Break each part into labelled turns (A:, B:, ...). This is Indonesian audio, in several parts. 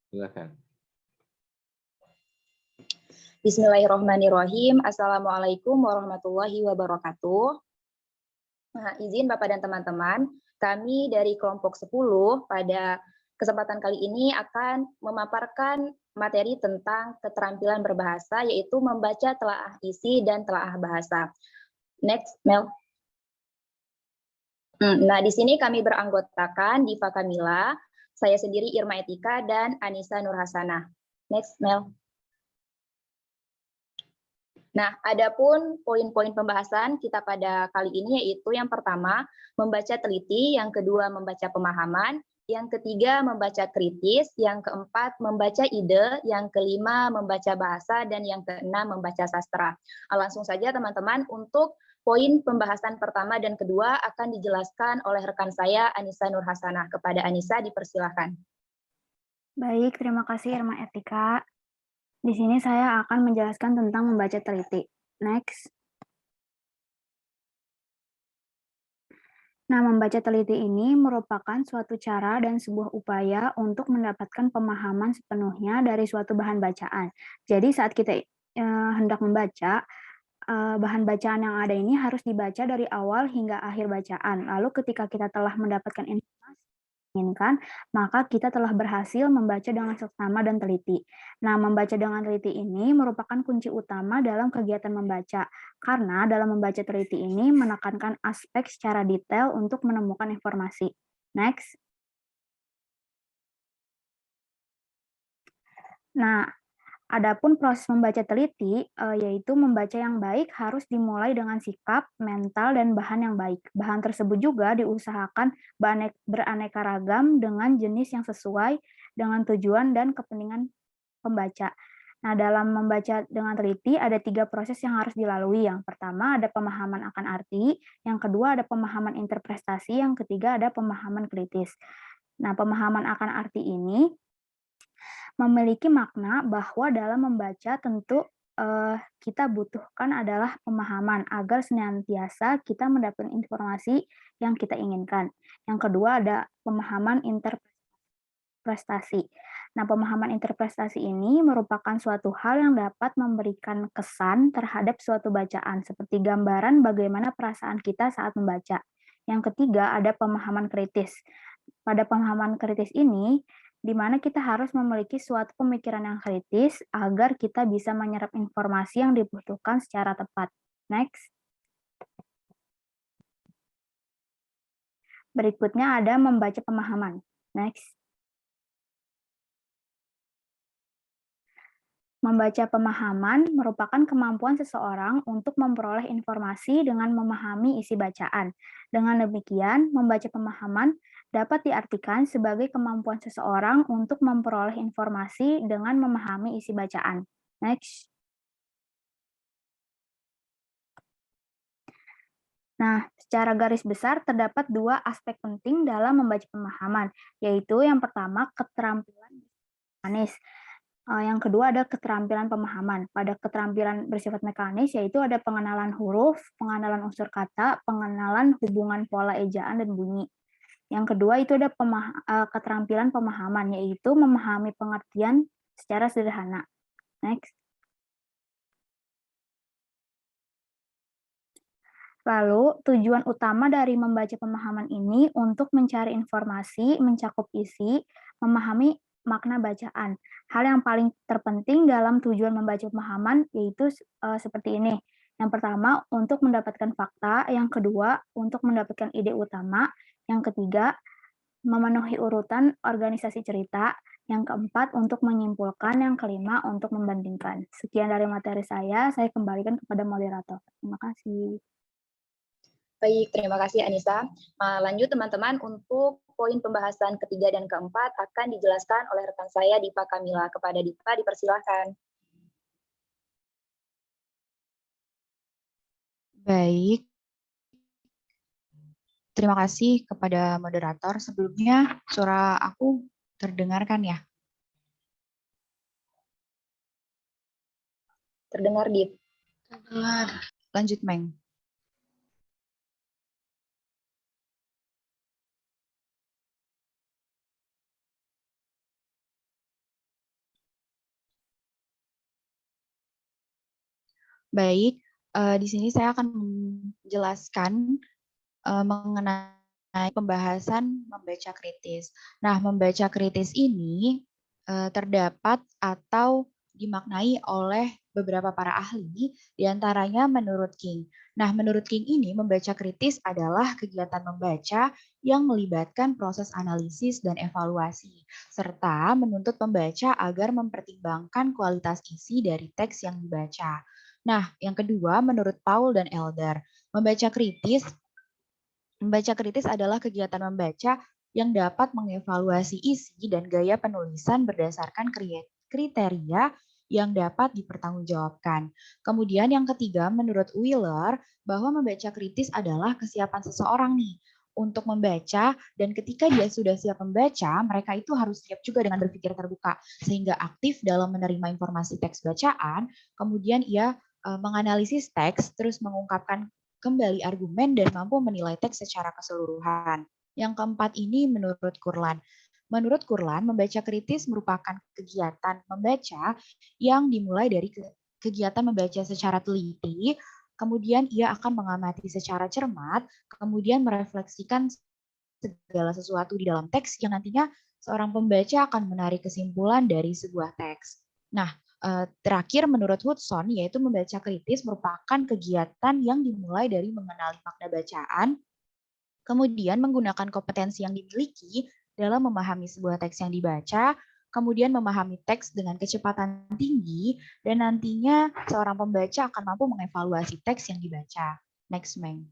A: Silakan.
B: Bismillahirrahmanirrahim. Assalamualaikum warahmatullahi wabarakatuh. Nah, izin Bapak dan teman-teman, kami dari kelompok 10 pada kesempatan kali ini akan memaparkan materi tentang keterampilan berbahasa, yaitu membaca telaah isi dan telaah bahasa. Next, Mel. Nah, di sini kami beranggotakan Diva Kamila, saya sendiri Irma Etika, dan Anissa Nurhasanah. Next, Mel. Nah, adapun poin-poin pembahasan kita pada kali ini yaitu yang pertama, membaca teliti, yang kedua, membaca pemahaman, yang ketiga, membaca kritis, yang keempat, membaca ide, yang kelima, membaca bahasa, dan yang keenam, membaca sastra. Langsung saja teman-teman, untuk poin pembahasan pertama dan kedua akan dijelaskan oleh rekan saya, Anissa Nurhasanah. Kepada Anissa, dipersilahkan.
C: Baik, terima kasih Irma Etika. Di sini saya akan menjelaskan tentang membaca teliti. Next. Nah, membaca teliti ini merupakan suatu cara dan sebuah upaya untuk mendapatkan pemahaman sepenuhnya dari suatu bahan bacaan. Jadi saat kita hendak membaca, bahan bacaan yang ada ini harus dibaca dari awal hingga akhir bacaan. Lalu ketika kita telah mendapatkan informasi inginkan, maka kita telah berhasil membaca dengan seksama dan teliti. Nah, membaca dengan teliti ini merupakan kunci utama dalam kegiatan membaca, karena dalam membaca teliti ini menekankan aspek secara detail untuk menemukan informasi. Next. Nah, adapun proses membaca teliti, yaitu membaca yang baik harus dimulai dengan sikap, mental, dan bahan yang baik. Bahan tersebut juga diusahakan beraneka ragam dengan jenis yang sesuai dengan tujuan dan kepentingan pembaca. Nah, dalam membaca dengan teliti ada 3 proses yang harus dilalui. Yang pertama ada pemahaman akan arti, yang kedua ada pemahaman interpretasi, yang ketiga ada pemahaman kritis. Nah, pemahaman akan arti ini memiliki makna bahwa dalam membaca tentu kita butuhkan adalah pemahaman agar senantiasa kita mendapatkan informasi yang kita inginkan. Yang kedua ada pemahaman interpretasi. Nah, pemahaman interpretasi ini merupakan suatu hal yang dapat memberikan kesan terhadap suatu bacaan, seperti gambaran bagaimana perasaan kita saat membaca. Yang ketiga ada pemahaman kritis. Pada pemahaman kritis ini, di mana kita harus memiliki suatu pemikiran yang kritis agar kita bisa menyerap informasi yang dibutuhkan secara tepat. Next. Berikutnya ada membaca pemahaman. Next. Membaca pemahaman merupakan kemampuan seseorang untuk memperoleh informasi dengan memahami isi bacaan. Dengan demikian, membaca pemahaman dapat diartikan sebagai kemampuan seseorang untuk memperoleh informasi dengan memahami isi bacaan. Next. Nah, secara garis besar terdapat 2 aspek penting dalam membaca pemahaman, yaitu yang pertama keterampilan mekanis. Yang kedua ada keterampilan pemahaman. Pada keterampilan bersifat mekanis yaitu ada pengenalan huruf, pengenalan unsur kata, pengenalan hubungan pola ejaan dan bunyi. Yang kedua itu ada keterampilan pemahaman, yaitu memahami pengertian secara sederhana. Next. Lalu, tujuan utama dari membaca pemahaman ini untuk mencari informasi, mencakup isi, memahami makna bacaan. Hal yang paling terpenting dalam tujuan membaca pemahaman yaitu seperti ini. Yang pertama, untuk mendapatkan fakta. Yang kedua, untuk mendapatkan ide utama. Yang ketiga, memenuhi urutan organisasi cerita. Yang keempat, untuk menyimpulkan. Yang kelima, untuk membandingkan. Sekian dari materi saya kembalikan kepada moderator. Terima kasih.
B: Baik, terima kasih Anissa. Lanjut teman-teman, untuk poin pembahasan ketiga dan keempat akan dijelaskan oleh rekan saya Diva Kamila. Kepada Diva, dipersilahkan.
D: Baik. Terima kasih kepada moderator. Sebelumnya, suara aku terdengarkan ya?
B: Terdengar, Div.
D: Terdengar. Lanjut, Meng. Baik, di sini saya akan menjelaskan mengenai pembahasan membaca kritis. Nah, membaca kritis ini terdapat atau dimaknai oleh beberapa para ahli, diantaranya menurut King. Nah, menurut King ini membaca kritis adalah kegiatan membaca yang melibatkan proses analisis dan evaluasi, serta menuntut pembaca agar mempertimbangkan kualitas isi dari teks yang dibaca. Nah, yang kedua, menurut Paul dan Elder, membaca kritis adalah kegiatan membaca yang dapat mengevaluasi isi dan gaya penulisan berdasarkan kriteria yang dapat dipertanggungjawabkan. Kemudian yang ketiga, menurut Wheeler, bahwa membaca kritis adalah kesiapan seseorang nih untuk membaca, dan ketika dia sudah siap membaca, mereka itu harus siap juga dengan berpikir terbuka, sehingga aktif dalam menerima informasi teks bacaan, kemudian ia menganalisis teks, terus mengungkapkan kembali argumen dan mampu menilai teks secara keseluruhan. Yang keempat ini menurut Kurlan. Menurut Kurlan, membaca kritis merupakan kegiatan membaca yang dimulai dari kegiatan membaca secara teliti, kemudian ia akan mengamati secara cermat, kemudian merefleksikan segala sesuatu di dalam teks yang nantinya seorang pembaca akan menarik kesimpulan dari sebuah teks. Nah, terakhir menurut Hudson, yaitu membaca kritis merupakan kegiatan yang dimulai dari mengenali makna bacaan, kemudian menggunakan kompetensi yang dimiliki dalam memahami sebuah teks yang dibaca, kemudian memahami teks dengan kecepatan tinggi, dan nantinya seorang pembaca akan mampu mengevaluasi teks yang dibaca. Next, Meng.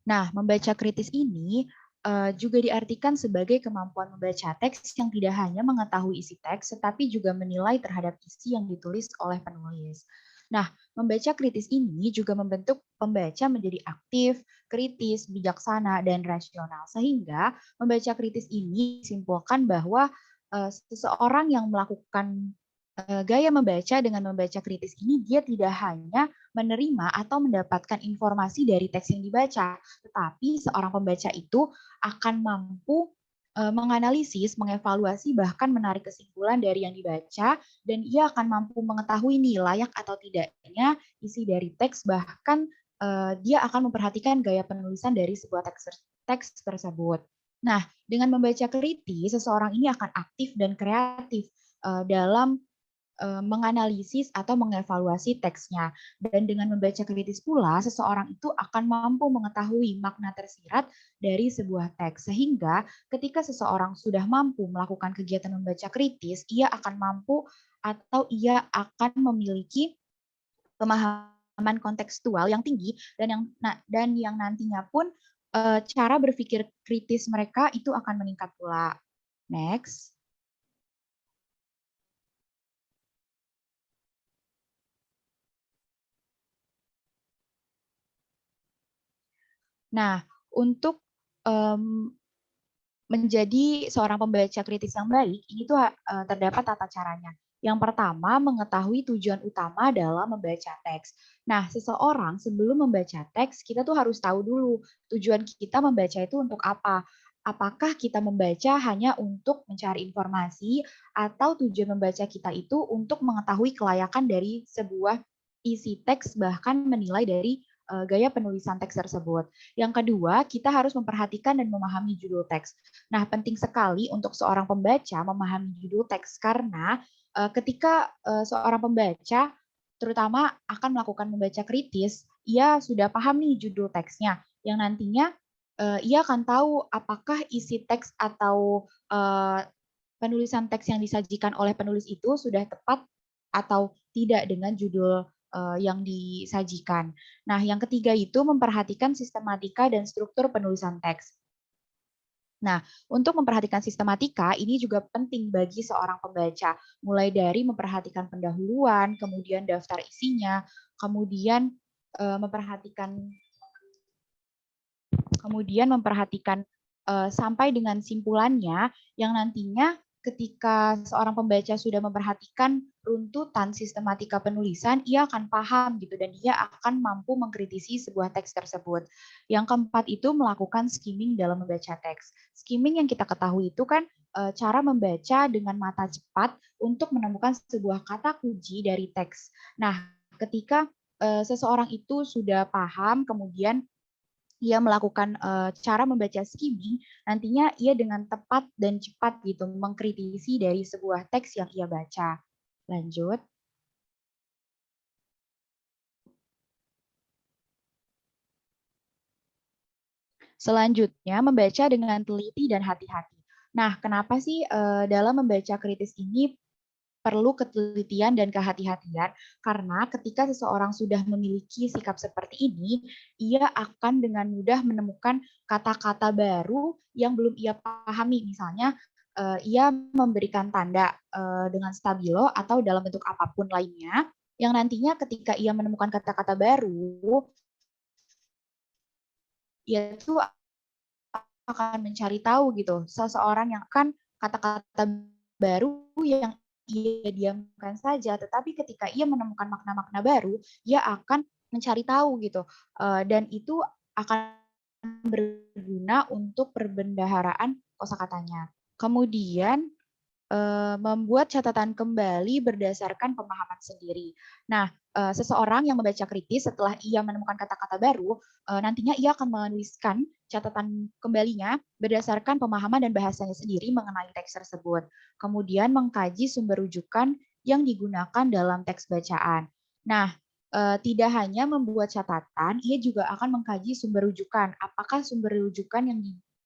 D: Nah, membaca kritis ini juga diartikan sebagai kemampuan membaca teks yang tidak hanya mengetahui isi teks, tetapi juga menilai terhadap isi yang ditulis oleh penulis. Nah, membaca kritis ini juga membentuk pembaca menjadi aktif, kritis, bijaksana, dan rasional. Sehingga membaca kritis ini simpulkan bahwa seseorang yang melakukan gaya membaca dengan membaca kritis ini, dia tidak hanya menerima atau mendapatkan informasi dari teks yang dibaca, tetapi seorang pembaca itu akan mampu menganalisis, mengevaluasi, bahkan menarik kesimpulan dari yang dibaca, dan ia akan mampu mengetahui nih layak atau tidaknya isi dari teks, bahkan dia akan memperhatikan gaya penulisan dari sebuah teks tersebut. Nah, dengan membaca kritis, seseorang ini akan aktif dan kreatif dalam menganalisis atau mengevaluasi teksnya. Dan dengan membaca kritis pula, seseorang itu akan mampu mengetahui makna tersirat dari sebuah teks. Sehingga ketika seseorang sudah mampu melakukan kegiatan membaca kritis, ia akan mampu atau ia akan memiliki pemahaman kontekstual yang tinggi dan yang nantinya pun cara berpikir kritis mereka itu akan meningkat pula. Next. Nah, untuk menjadi seorang pembaca kritis yang baik, ini tuh terdapat tata caranya. Yang pertama, mengetahui tujuan utama dalam membaca teks. Nah, seseorang sebelum membaca teks, kita tuh harus tahu dulu tujuan kita membaca itu untuk apa. Apakah kita membaca hanya untuk mencari informasi, atau tujuan membaca kita itu untuk mengetahui kelayakan dari sebuah isi teks, bahkan menilai dari gaya penulisan teks tersebut. Yang kedua, kita harus memperhatikan dan memahami judul teks. Nah, penting sekali untuk seorang pembaca memahami judul teks karena ketika seorang pembaca terutama akan melakukan membaca kritis, ia sudah paham nih judul teksnya, yang nantinya ia akan tahu apakah isi teks atau penulisan teks yang disajikan oleh penulis itu sudah tepat atau tidak dengan judul yang disajikan. Nah, yang ketiga itu memperhatikan sistematika dan struktur penulisan teks. Nah, untuk memperhatikan sistematika, ini juga penting bagi seorang pembaca, mulai dari memperhatikan pendahuluan, kemudian daftar isinya, kemudian memperhatikan sampai dengan simpulannya, yang nantinya ketika seorang pembaca sudah memperhatikan runtutan sistematika penulisan, ia akan paham gitu dan dia akan mampu mengkritisi sebuah teks tersebut. Yang keempat itu melakukan skimming dalam membaca teks. Skimming yang kita ketahui itu kan cara membaca dengan mata cepat untuk menemukan sebuah kata kunci dari teks. Nah, ketika seseorang itu sudah paham, kemudian ia melakukan cara membaca skimming, nantinya ia dengan tepat dan cepat gitu mengkritisi dari sebuah teks yang ia baca. Lanjut. Selanjutnya, membaca dengan teliti dan hati-hati. Nah, kenapa sih dalam membaca kritis ini perlu ketelitian dan kehati-hatian, karena ketika seseorang sudah memiliki sikap seperti ini, ia akan dengan mudah menemukan kata-kata baru yang belum ia pahami. Misalnya, ia memberikan tanda dengan stabilo atau dalam bentuk apapun lainnya, yang nantinya ketika ia menemukan kata-kata baru, ia tuh akan mencari tahu gitu, seseorang yang akan kata-kata baru yang ia diamkan saja, tetapi ketika ia menemukan makna-makna baru, ia akan mencari tahu gitu, dan itu akan berguna untuk perbendaharaan kosakatanya. Kemudian membuat catatan kembali berdasarkan pemahaman sendiri. Nah, seseorang yang membaca kritis setelah ia menemukan kata-kata baru, nantinya ia akan menuliskan catatan kembalinya berdasarkan pemahaman dan bahasanya sendiri mengenai teks tersebut. Kemudian mengkaji sumber rujukan yang digunakan dalam teks bacaan. Nah, tidak hanya membuat catatan, ia juga akan mengkaji sumber rujukan. Apakah sumber rujukan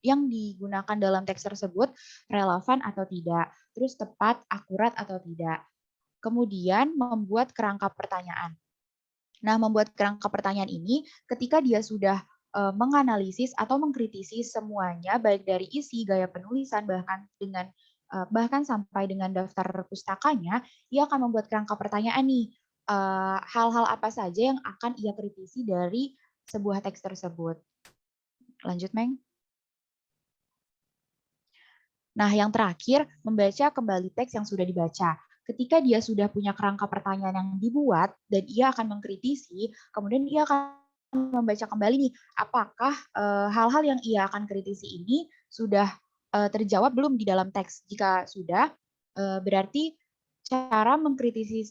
D: yang digunakan dalam teks tersebut relevan atau tidak, terus tepat, akurat atau tidak. Kemudian membuat kerangka pertanyaan. Nah, membuat kerangka pertanyaan ini ketika dia sudah menganalisis atau mengkritisi semuanya, baik dari isi, gaya penulisan, bahkan sampai dengan daftar pustakanya, ia akan membuat kerangka pertanyaan nih, hal-hal apa saja yang akan ia kritisi dari sebuah teks tersebut. Lanjut, Meng. Nah, yang terakhir, membaca kembali teks yang sudah dibaca. Ketika dia sudah punya kerangka pertanyaan yang dibuat, dan ia akan mengkritisi, kemudian ia akan membaca kembali nih, apakah hal-hal yang ia akan kritisi ini sudah terjawab belum di dalam teks. Jika sudah, berarti cara mengkritisi,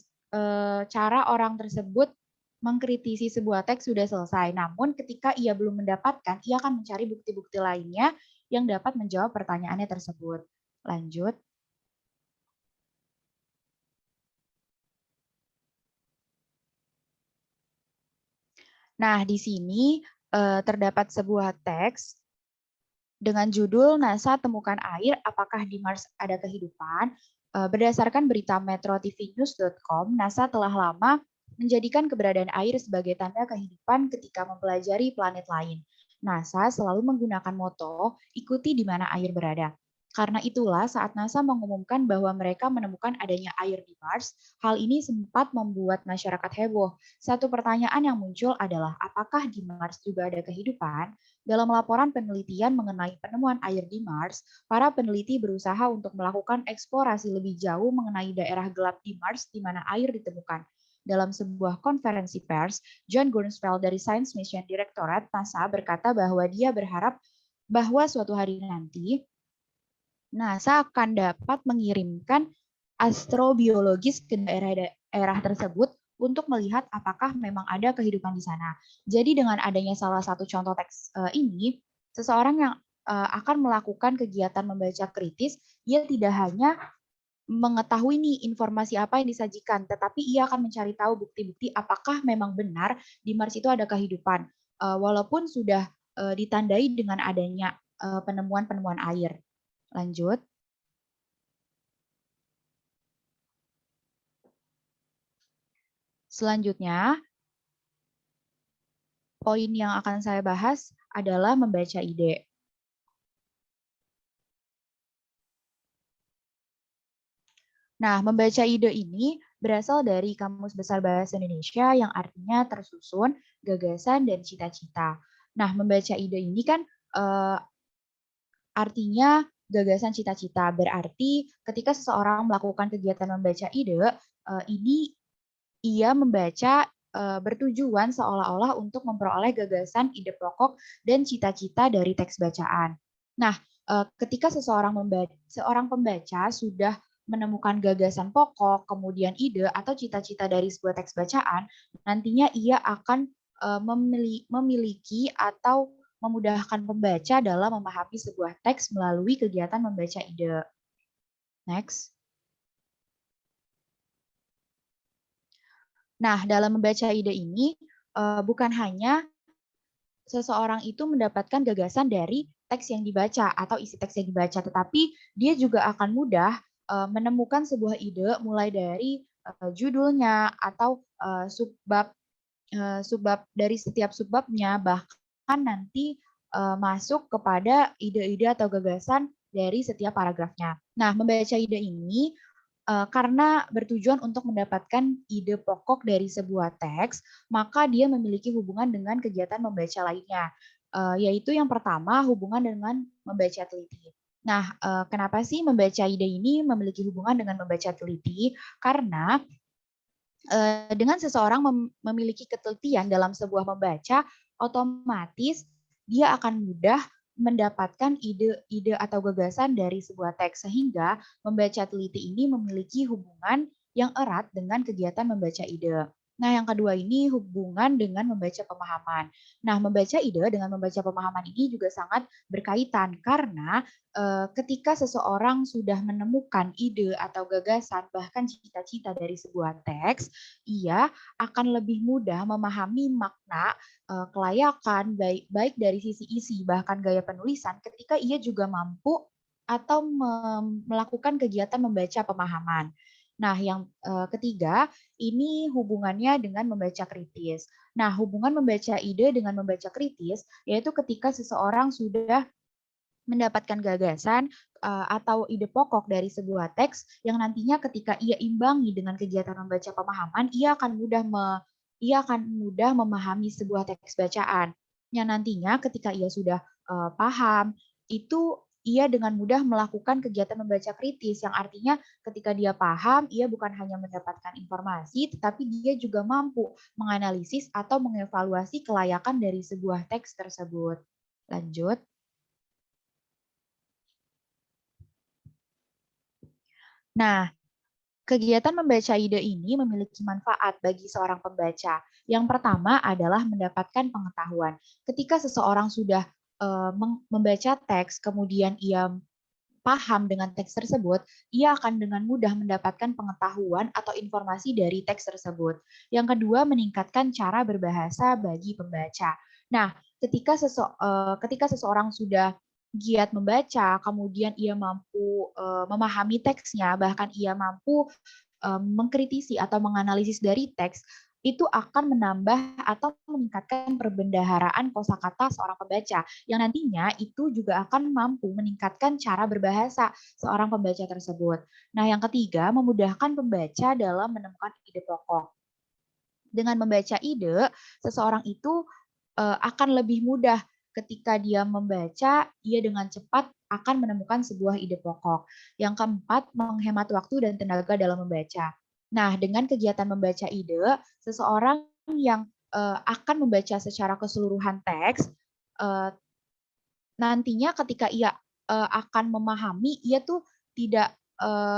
D: cara orang tersebut mengkritisi sebuah teks sudah selesai. Namun ketika ia belum mendapatkan, ia akan mencari bukti-bukti lainnya yang dapat menjawab pertanyaannya tersebut. Lanjut. Nah, di sini terdapat sebuah teks dengan judul NASA temukan air, apakah di Mars ada kehidupan? Berdasarkan berita metrotvnews.com, NASA telah lama menjadikan keberadaan air sebagai tanda kehidupan ketika mempelajari planet lain. NASA selalu menggunakan moto, ikuti di mana air berada. Karena itulah saat NASA mengumumkan bahwa mereka menemukan adanya air di Mars, hal ini sempat membuat masyarakat heboh. Satu pertanyaan yang muncul adalah apakah di Mars juga ada kehidupan? Dalam laporan penelitian mengenai penemuan air di Mars, para peneliti berusaha untuk melakukan eksplorasi lebih jauh mengenai daerah gelap di Mars di mana air ditemukan. Dalam sebuah konferensi pers, John Grunsfeld dari Science Mission Directorate NASA berkata bahwa dia berharap bahwa suatu hari nanti NASA akan dapat mengirimkan astrobiologis ke daerah tersebut untuk melihat apakah memang ada kehidupan di sana. Jadi dengan adanya salah satu contoh teks ini, seseorang yang akan melakukan kegiatan membaca kritis, ia tidak hanya mengetahui nih informasi apa yang disajikan, tetapi ia akan mencari tahu bukti-bukti apakah memang benar di Mars itu ada kehidupan, walaupun sudah ditandai dengan adanya penemuan-penemuan air. Lanjut. Selanjutnya, poin yang akan saya bahas adalah membaca ide. Nah, membaca ide ini berasal dari Kamus Besar Bahasa Indonesia yang artinya tersusun, gagasan, dan cita-cita. Nah, membaca ide ini kan artinya gagasan cita-cita. Berarti ketika seseorang melakukan kegiatan membaca ide, ini ia membaca bertujuan seolah-olah untuk memperoleh gagasan, ide pokok, dan cita-cita dari teks bacaan. Nah, ketika seorang pembaca sudah menemukan gagasan pokok, kemudian ide atau cita-cita dari sebuah teks bacaan, nantinya ia akan memiliki atau memudahkan pembaca dalam memahami sebuah teks melalui kegiatan membaca ide. Next. Nah, dalam membaca ide ini, bukan hanya seseorang itu mendapatkan gagasan dari teks yang dibaca atau isi teks yang dibaca, tetapi dia juga akan mudah menemukan sebuah ide mulai dari judulnya atau subbab dari setiap subbabnya, bahkan nanti masuk kepada ide-ide atau gagasan dari setiap paragrafnya. Nah, membaca ide ini karena bertujuan untuk mendapatkan ide pokok dari sebuah teks, maka dia memiliki hubungan dengan kegiatan membaca lainnya, yaitu yang pertama hubungan dengan membaca teliti. Nah, kenapa sih membaca ide ini memiliki hubungan dengan membaca teliti? Karena dengan seseorang memiliki ketelitian dalam sebuah membaca, otomatis dia akan mudah mendapatkan ide-ide atau gagasan dari sebuah teks, sehingga membaca teliti ini memiliki hubungan yang erat dengan kegiatan membaca ide. Nah, yang kedua ini hubungan dengan membaca pemahaman. Nah, membaca ide dengan membaca pemahaman ini juga sangat berkaitan karena ketika seseorang sudah menemukan ide atau gagasan bahkan cita-cita dari sebuah teks, ia akan lebih mudah memahami makna, kelayakan baik dari sisi isi bahkan gaya penulisan ketika ia juga mampu atau melakukan kegiatan membaca pemahaman. Nah, yang ketiga, ini hubungannya dengan membaca kritis. Nah, hubungan membaca ide dengan membaca kritis, yaitu ketika seseorang sudah mendapatkan gagasan atau ide pokok dari sebuah teks yang nantinya ketika ia imbangi dengan kegiatan membaca pemahaman, ia akan mudah memahami sebuah teks bacaan. Yang nantinya ketika ia sudah paham, itu ia dengan mudah melakukan kegiatan membaca kritis, yang artinya ketika dia paham, ia bukan hanya mendapatkan informasi, tetapi dia juga mampu menganalisis atau mengevaluasi kelayakan dari sebuah teks tersebut. Lanjut. Nah, kegiatan membaca ide ini memiliki manfaat bagi seorang pembaca. Yang pertama adalah mendapatkan pengetahuan. Ketika seseorang sudah membaca teks, kemudian ia paham dengan teks tersebut, ia akan dengan mudah mendapatkan pengetahuan atau informasi dari teks tersebut. Yang kedua, meningkatkan cara berbahasa bagi pembaca. Nah, ketika seseorang sudah giat membaca, kemudian ia mampu memahami teksnya, bahkan ia mampu mengkritisi atau menganalisis dari teks, itu akan menambah atau meningkatkan perbendaharaan kosakata seorang pembaca, yang nantinya itu juga akan mampu meningkatkan cara berbahasa seorang pembaca tersebut. Nah, yang ketiga, memudahkan pembaca dalam menemukan ide pokok. Dengan membaca ide, seseorang itu akan lebih mudah ketika dia membaca, ia dengan cepat akan menemukan sebuah ide pokok. Yang keempat, menghemat waktu dan tenaga dalam membaca. Nah, dengan kegiatan membaca ide, seseorang yang akan membaca secara keseluruhan teks, nantinya ketika ia akan memahami, ia tuh tidak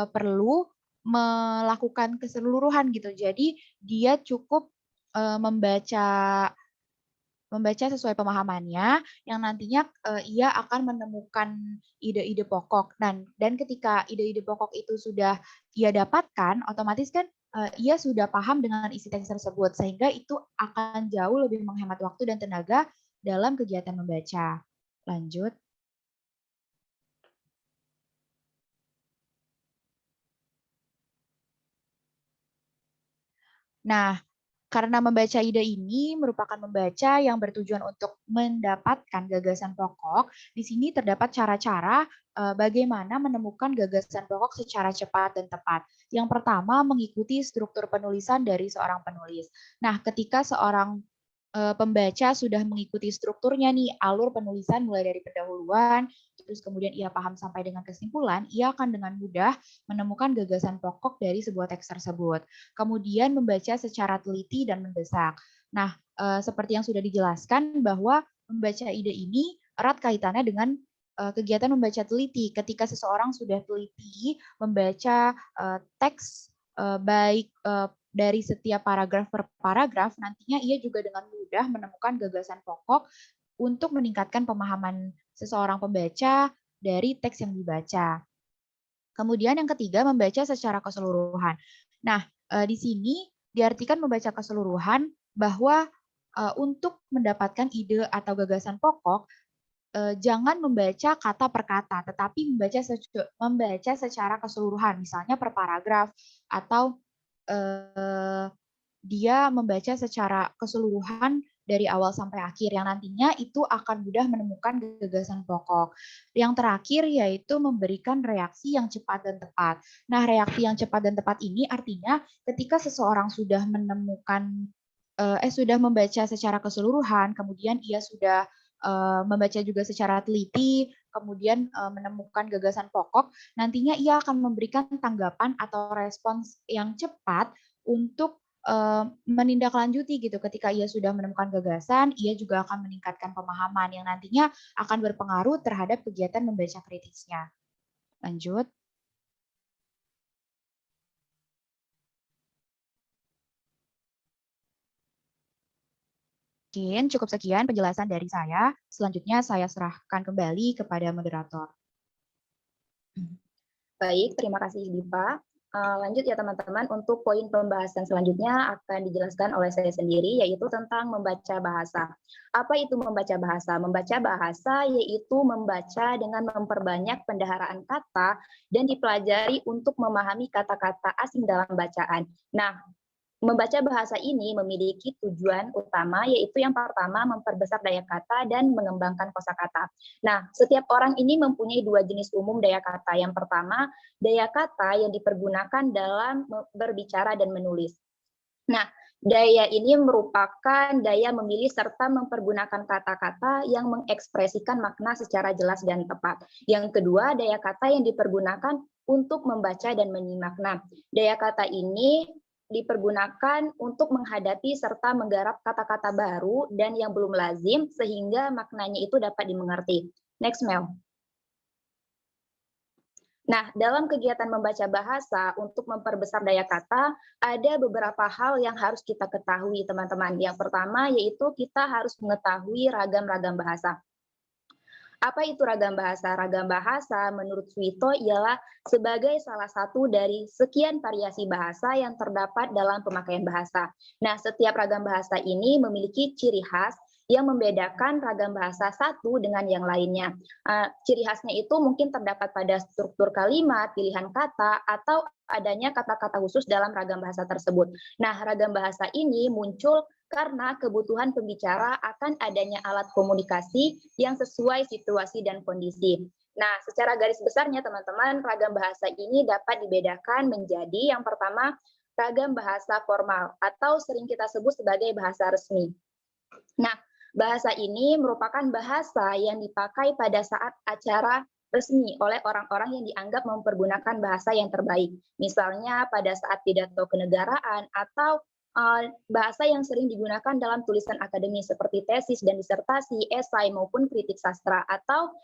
D: perlu melakukan keseluruhan gitu. Jadi dia cukup membaca sesuai pemahamannya, yang nantinya ia akan menemukan ide-ide pokok. Dan ketika ide-ide pokok itu sudah ia dapatkan, otomatis kan ia sudah paham dengan isi teks tersebut, sehingga itu akan jauh lebih menghemat waktu dan tenaga dalam kegiatan membaca. Lanjut. Nah, karena membaca ide ini merupakan membaca yang bertujuan untuk mendapatkan gagasan pokok, di sini terdapat cara-cara bagaimana menemukan gagasan pokok secara cepat dan tepat. Yang pertama, mengikuti struktur penulisan dari seorang penulis. Nah, ketika seorang pembaca sudah mengikuti strukturnya nih, alur penulisan mulai dari pendahuluan, terus kemudian ia paham sampai dengan kesimpulan, ia akan dengan mudah menemukan gagasan pokok dari sebuah teks tersebut. Kemudian membaca secara teliti dan mendesak. Nah, seperti yang sudah dijelaskan bahwa membaca ide ini erat kaitannya dengan kegiatan membaca teliti. Ketika seseorang sudah teliti membaca teks baik dari setiap paragraf per paragraf, nantinya ia juga dengan mudah menemukan gagasan pokok untuk meningkatkan pemahaman seseorang pembaca dari teks yang dibaca. Kemudian yang ketiga, membaca secara keseluruhan. Nah, di sini diartikan membaca keseluruhan bahwa untuk mendapatkan ide atau gagasan pokok, jangan membaca kata per kata, tetapi membaca secara keseluruhan, misalnya per paragraf, atau dia membaca secara keseluruhan dari awal sampai akhir, yang nantinya itu akan mudah menemukan gagasan pokok. Yang terakhir yaitu memberikan reaksi yang cepat dan tepat. Nah, reaksi yang cepat dan tepat ini artinya ketika seseorang sudah sudah membaca secara keseluruhan, kemudian ia sudah membaca juga secara teliti, kemudian menemukan gagasan pokok, nantinya ia akan memberikan tanggapan atau respons yang cepat untuk menindaklanjuti gitu. Ketika ia sudah menemukan gagasan, ia juga akan meningkatkan pemahaman yang nantinya akan berpengaruh terhadap kegiatan membaca kritisnya. Lanjut. Mungkin cukup sekian penjelasan dari saya. Selanjutnya saya serahkan kembali kepada moderator.
B: Baik, terima kasih Diva. Lanjut ya teman-teman, untuk poin pembahasan selanjutnya akan dijelaskan oleh saya sendiri, yaitu tentang membaca bahasa. Apa itu membaca bahasa? Membaca bahasa yaitu membaca dengan memperbanyak pendaharaan kata dan dipelajari untuk memahami kata-kata asing dalam bacaan. Nah, membaca bahasa ini memiliki tujuan utama, yaitu yang pertama memperbesar daya kata dan mengembangkan kosakata. Nah, setiap orang ini mempunyai dua jenis umum daya kata. Yang pertama, daya kata yang dipergunakan dalam berbicara dan menulis. Nah, daya ini merupakan daya memilih serta mempergunakan kata-kata yang mengekspresikan makna secara jelas dan tepat. Yang kedua, daya kata yang dipergunakan untuk membaca dan menyimak. Nah, daya kata ini dipergunakan untuk menghadapi serta menggarap kata-kata baru dan yang belum lazim sehingga maknanya itu dapat dimengerti. Next, Mel. Nah, dalam kegiatan membaca bahasa untuk memperbesar daya kata, ada beberapa hal yang harus kita ketahui, teman-teman. Yang pertama yaitu kita harus mengetahui ragam-ragam bahasa. Apa itu ragam bahasa? Ragam bahasa menurut Suwito ialah sebagai salah satu dari sekian variasi bahasa yang terdapat dalam pemakaian bahasa. Nah, setiap ragam bahasa ini memiliki ciri khas yang membedakan ragam bahasa satu dengan yang lainnya. Ciri khasnya itu mungkin terdapat pada struktur kalimat, pilihan kata, atau adanya kata-kata khusus dalam ragam bahasa tersebut. Nah, ragam bahasa ini muncul karena kebutuhan pembicara akan adanya alat komunikasi yang sesuai situasi dan kondisi. Nah, secara garis besarnya teman-teman, ragam bahasa ini dapat dibedakan menjadi yang pertama, ragam bahasa formal atau sering kita sebut sebagai bahasa resmi. Nah, bahasa ini merupakan bahasa yang dipakai pada saat acara resmi oleh orang-orang yang dianggap mempergunakan bahasa yang terbaik. Misalnya pada saat pidato kenegaraan atau bahasa yang sering digunakan dalam tulisan akademis seperti tesis dan disertasi, esai maupun kritik sastra, atau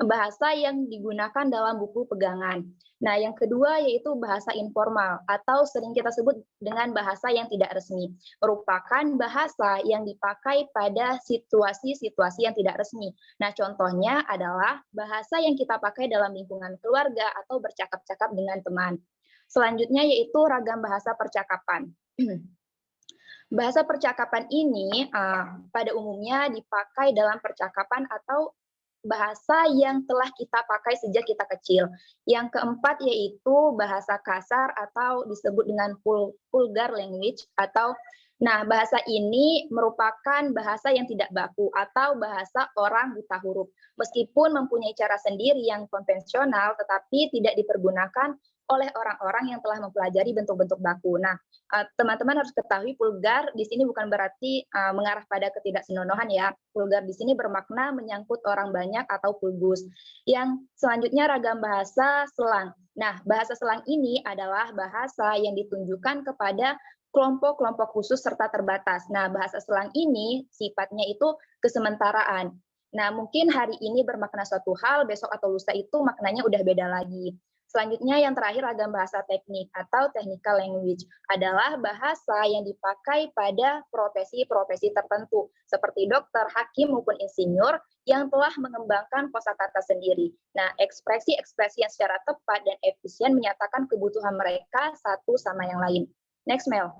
B: bahasa yang digunakan dalam buku pegangan. Nah, yang kedua yaitu bahasa informal atau sering kita sebut dengan bahasa yang tidak resmi. Merupakan bahasa yang dipakai pada situasi-situasi yang tidak resmi. Nah, contohnya adalah bahasa yang kita pakai dalam lingkungan keluarga atau bercakap-cakap dengan teman. Selanjutnya yaitu ragam bahasa percakapan. Bahasa percakapan ini pada umumnya dipakai dalam percakapan atau bahasa yang telah kita pakai sejak kita kecil. Yang keempat yaitu bahasa kasar atau disebut dengan vulgar language atau bahasa ini merupakan bahasa yang tidak baku atau bahasa orang buta huruf. Meskipun mempunyai cara sendiri yang konvensional tetapi tidak dipergunakan oleh orang-orang yang telah mempelajari bentuk-bentuk baku. Nah, teman-teman harus ketahui vulgar di sini bukan berarti mengarah pada ketidaksenonohan ya. Vulgar di sini bermakna menyangkut orang banyak atau vulgus. Yang selanjutnya ragam bahasa selang. Nah, bahasa selang ini adalah bahasa yang ditunjukkan kepada kelompok-kelompok khusus serta terbatas. Nah, bahasa selang ini sifatnya itu kesementaraan. Nah, mungkin hari ini bermakna suatu hal, besok atau lusa itu maknanya udah beda lagi. Selanjutnya yang terakhir ragam bahasa teknik atau technical language adalah bahasa yang dipakai pada profesi-profesi tertentu seperti dokter, hakim maupun insinyur yang telah mengembangkan kosakata sendiri. Nah, ekspresi-ekspresi yang secara tepat dan efisien menyatakan kebutuhan mereka satu sama yang lain. Next, Mel.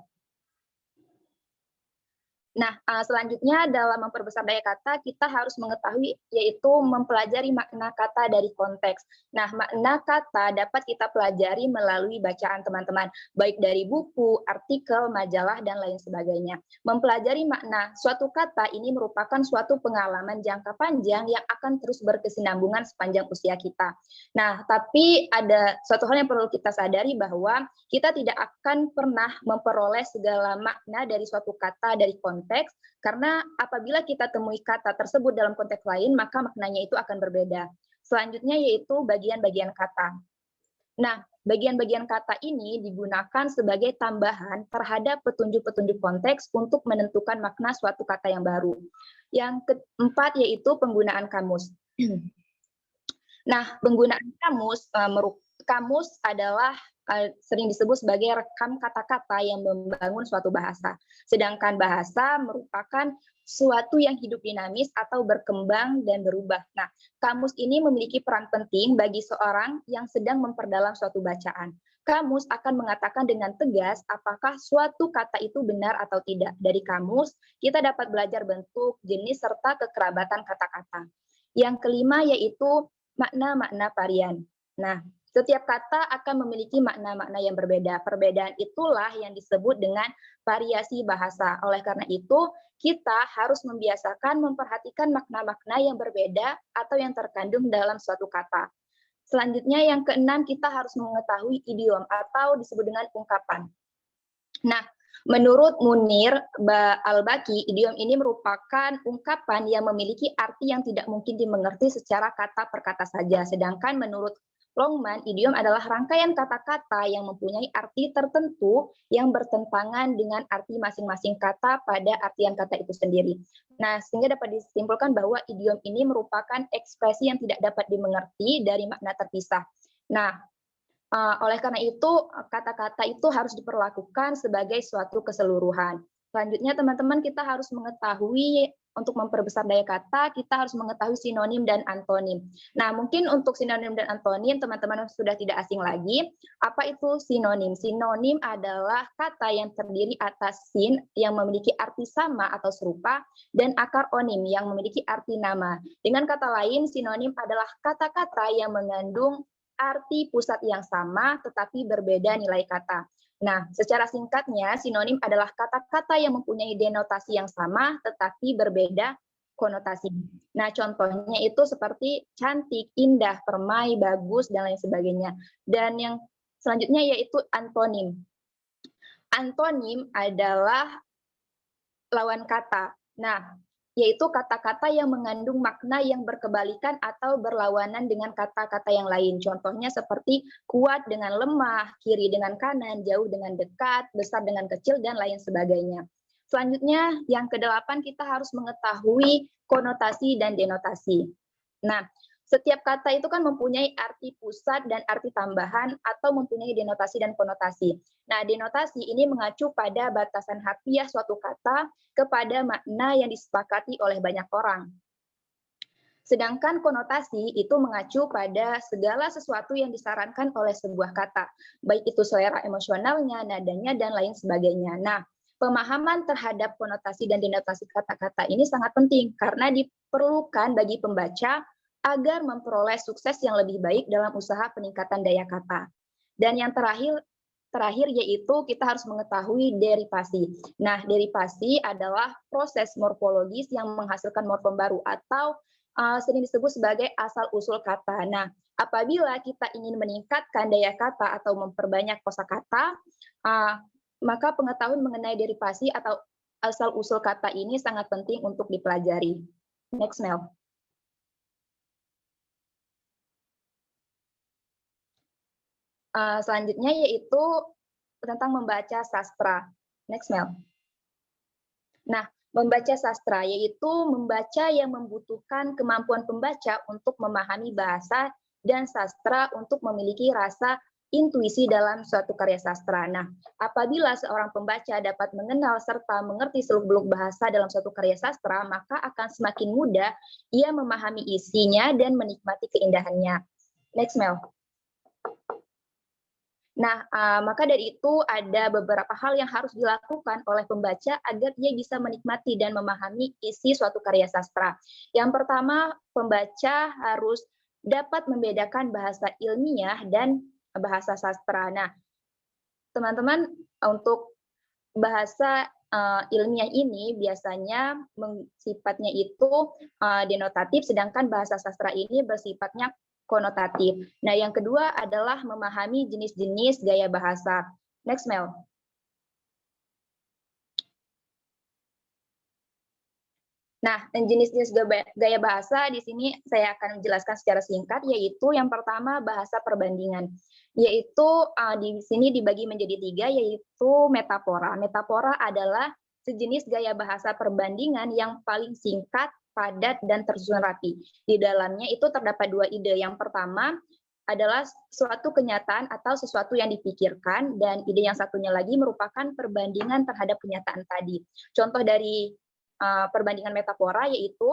B: Nah, selanjutnya dalam memperbesar daya kata, kita harus mengetahui yaitu mempelajari makna kata dari konteks. Nah, makna kata dapat kita pelajari melalui bacaan teman-teman, baik dari buku, artikel, majalah, dan lain sebagainya. Mempelajari makna suatu kata ini merupakan suatu pengalaman jangka panjang yang akan terus berkesinambungan sepanjang usia kita. Nah, tapi ada suatu hal yang perlu kita sadari bahwa kita tidak akan pernah memperoleh segala makna dari suatu kata dari konteks, karena apabila kita temui kata tersebut dalam konteks lain, maka maknanya itu akan berbeda. Selanjutnya yaitu bagian-bagian kata. Nah, bagian-bagian kata ini digunakan sebagai tambahan terhadap petunjuk-petunjuk konteks untuk menentukan makna suatu kata yang baru. Yang keempat yaitu penggunaan kamus. Nah, penggunaan kamus adalah sering disebut sebagai rekam kata-kata yang membangun suatu bahasa. Sedangkan bahasa merupakan suatu yang hidup dinamis atau berkembang dan berubah. Nah, kamus ini memiliki peran penting bagi seorang yang sedang memperdalam suatu bacaan. Kamus akan mengatakan dengan tegas apakah suatu kata itu benar atau tidak. Dari kamus, kita dapat belajar bentuk, jenis, serta kekerabatan kata-kata. Yang kelima yaitu makna-makna varian. Nah, setiap kata akan memiliki makna-makna yang berbeda. Perbedaan itulah yang disebut dengan variasi bahasa. Oleh karena itu, kita harus membiasakan memperhatikan makna-makna yang berbeda atau yang terkandung dalam suatu kata. Selanjutnya yang keenam, kita harus mengetahui idiom atau disebut dengan ungkapan. Nah, menurut Munir Al-Baki, idiom ini merupakan ungkapan yang memiliki arti yang tidak mungkin dimengerti secara kata per kata saja. Sedangkan menurut Longman, idiom adalah rangkaian kata-kata yang mempunyai arti tertentu yang bertentangan dengan arti masing-masing kata pada artian kata itu sendiri. Nah, sehingga dapat disimpulkan bahwa idiom ini merupakan ekspresi yang tidak dapat dimengerti dari makna terpisah. Nah, oleh karena itu, kata-kata itu harus diperlakukan sebagai suatu keseluruhan. Selanjutnya, teman-teman, kita harus mengetahui untuk memperbesar daya kata, kita harus mengetahui sinonim dan antonim. Nah, mungkin untuk sinonim dan antonim, teman-teman sudah tidak asing lagi. Apa itu sinonim? Sinonim adalah kata yang terdiri atas sin yang memiliki arti sama atau serupa, dan akar onim yang memiliki arti nama. Dengan kata lain, sinonim adalah kata-kata yang mengandung arti pusat yang sama, tetapi berbeda nilai kata. Nah, secara singkatnya, sinonim adalah kata-kata yang mempunyai denotasi yang sama, tetapi berbeda konotasi. Nah, contohnya itu seperti cantik, indah, permai, bagus, dan lain sebagainya. Dan yang selanjutnya yaitu antonim. Antonim adalah lawan kata. Nah, yaitu kata-kata yang mengandung makna yang berkebalikan atau berlawanan dengan kata-kata yang lain. Contohnya seperti kuat dengan lemah, kiri dengan kanan, jauh dengan dekat, besar dengan kecil, dan lain sebagainya. Selanjutnya, yang kedelapan, kita harus mengetahui konotasi dan denotasi. Nah, setiap kata itu kan mempunyai arti pusat dan arti tambahan atau mempunyai denotasi dan konotasi. Nah, denotasi ini mengacu pada batasan harfiah suatu kata kepada makna yang disepakati oleh banyak orang. Sedangkan konotasi itu mengacu pada segala sesuatu yang disarankan oleh sebuah kata, baik itu selera emosionalnya, nadanya, dan lain sebagainya. Nah, pemahaman terhadap konotasi dan denotasi kata-kata ini sangat penting karena diperlukan bagi pembaca agar memperoleh sukses yang lebih baik dalam usaha peningkatan daya kata. Dan yang terakhir yaitu kita harus mengetahui derivasi. Nah, derivasi adalah proses morfologis yang menghasilkan morfem baru atau sering disebut sebagai asal-usul kata. Nah, apabila kita ingin meningkatkan daya kata atau memperbanyak kosakata, maka pengetahuan mengenai derivasi atau asal-usul kata ini sangat penting untuk dipelajari. Next, Mel. Selanjutnya yaitu tentang membaca sastra. Next, Mel. Nah, membaca sastra yaitu membaca yang membutuhkan kemampuan pembaca untuk memahami bahasa dan sastra untuk memiliki rasa intuisi dalam suatu karya sastra. Nah, apabila seorang pembaca dapat mengenal serta mengerti seluk-beluk bahasa dalam suatu karya sastra, maka akan semakin mudah ia memahami isinya dan menikmati keindahannya. Next, Mel. Nah, maka dari itu ada beberapa hal yang harus dilakukan oleh pembaca agar ia bisa menikmati dan memahami isi suatu karya sastra. Yang pertama, pembaca harus dapat membedakan bahasa ilmiah dan bahasa sastra. Nah, teman-teman, untuk bahasa ilmiah ini biasanya sifatnya itu denotatif, sedangkan bahasa sastra ini bersifatnya konotatif. Nah, yang kedua adalah memahami jenis-jenis gaya bahasa. Next, Mel. Nah, jenis-jenis gaya bahasa di sini saya akan menjelaskan secara singkat, yaitu yang pertama bahasa perbandingan, yaitu di sini dibagi menjadi 3, yaitu metafora. Metafora adalah sejenis gaya bahasa perbandingan yang paling singkat, padat, dan tersusun rapi. Di dalamnya itu terdapat 2 ide. Yang pertama adalah suatu kenyataan atau sesuatu yang dipikirkan, dan ide yang satunya lagi merupakan perbandingan terhadap kenyataan tadi. Contoh dari perbandingan metafora yaitu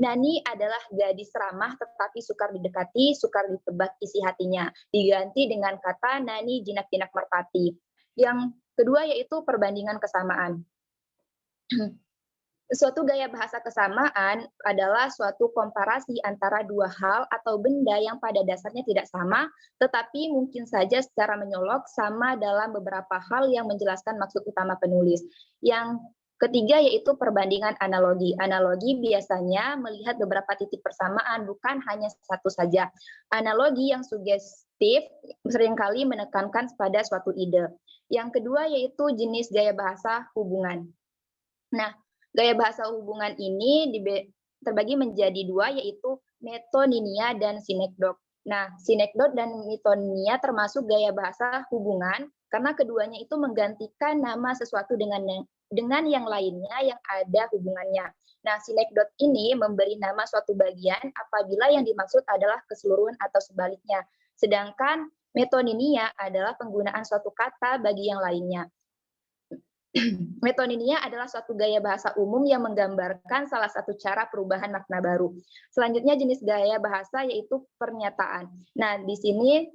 B: Nani adalah gadis ramah tetapi sukar didekati, sukar ditebak isi hatinya. Diganti dengan kata Nani jinak-jinak merpati. Yang kedua yaitu perbandingan kesamaan. Suatu gaya bahasa kesamaan adalah suatu komparasi antara 2 hal atau benda yang pada dasarnya tidak sama, tetapi mungkin saja secara menyolok sama dalam beberapa hal yang menjelaskan maksud utama penulis. Yang ketiga yaitu perbandingan analogi. Analogi biasanya melihat beberapa titik persamaan, bukan hanya satu saja. Analogi yang sugestif seringkali menekankan pada suatu ide. Yang kedua yaitu jenis gaya bahasa hubungan. Nah, gaya bahasa hubungan ini terbagi menjadi 2, yaitu metonynia dan sinekdot. Nah, sinekdot dan metonynia termasuk gaya bahasa hubungan karena keduanya itu menggantikan nama sesuatu dengan yang lainnya yang ada hubungannya. Nah, sinekdot ini memberi nama suatu bagian apabila yang dimaksud adalah keseluruhan atau sebaliknya. Sedangkan metonynia adalah penggunaan suatu kata bagi yang lainnya. Metonynia adalah suatu gaya bahasa umum yang menggambarkan salah satu cara perubahan makna baru. Selanjutnya jenis gaya bahasa yaitu pernyataan. Nah, di sini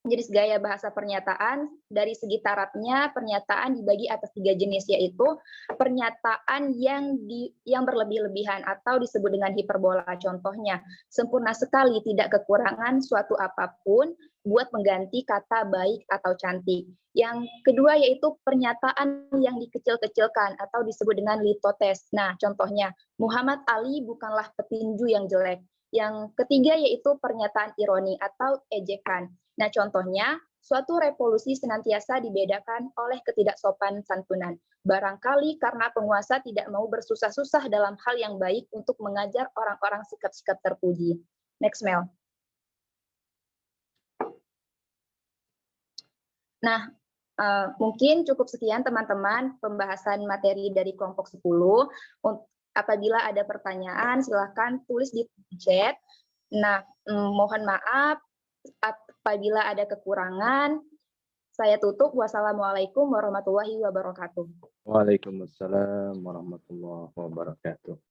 B: jenis gaya bahasa pernyataan dari segi tarafnya pernyataan dibagi atas 3 jenis, yaitu pernyataan yang berlebih-lebihan atau disebut dengan hiperbola. Contohnya, sempurna sekali, tidak kekurangan suatu apapun buat mengganti kata baik atau cantik. Yang kedua yaitu pernyataan yang dikecil-kecilkan atau disebut dengan litotes. Nah, contohnya Muhammad Ali bukanlah petinju yang jelek. Yang ketiga yaitu pernyataan ironi atau ejekan. Nah, contohnya, suatu revolusi senantiasa dibedakan oleh ketidaksopan santunan. Barangkali karena penguasa tidak mau bersusah-susah dalam hal yang baik untuk mengajar orang-orang sikap-sikap terpuji. Next, Mel. Nah, mungkin cukup sekian teman-teman pembahasan materi dari kelompok 10. Apabila ada pertanyaan, silakan tulis di chat. Nah, mohon maaf apabila ada kekurangan. Saya tutup. Wassalamualaikum warahmatullahi wabarakatuh.
A: Waalaikumsalam warahmatullahi wabarakatuh.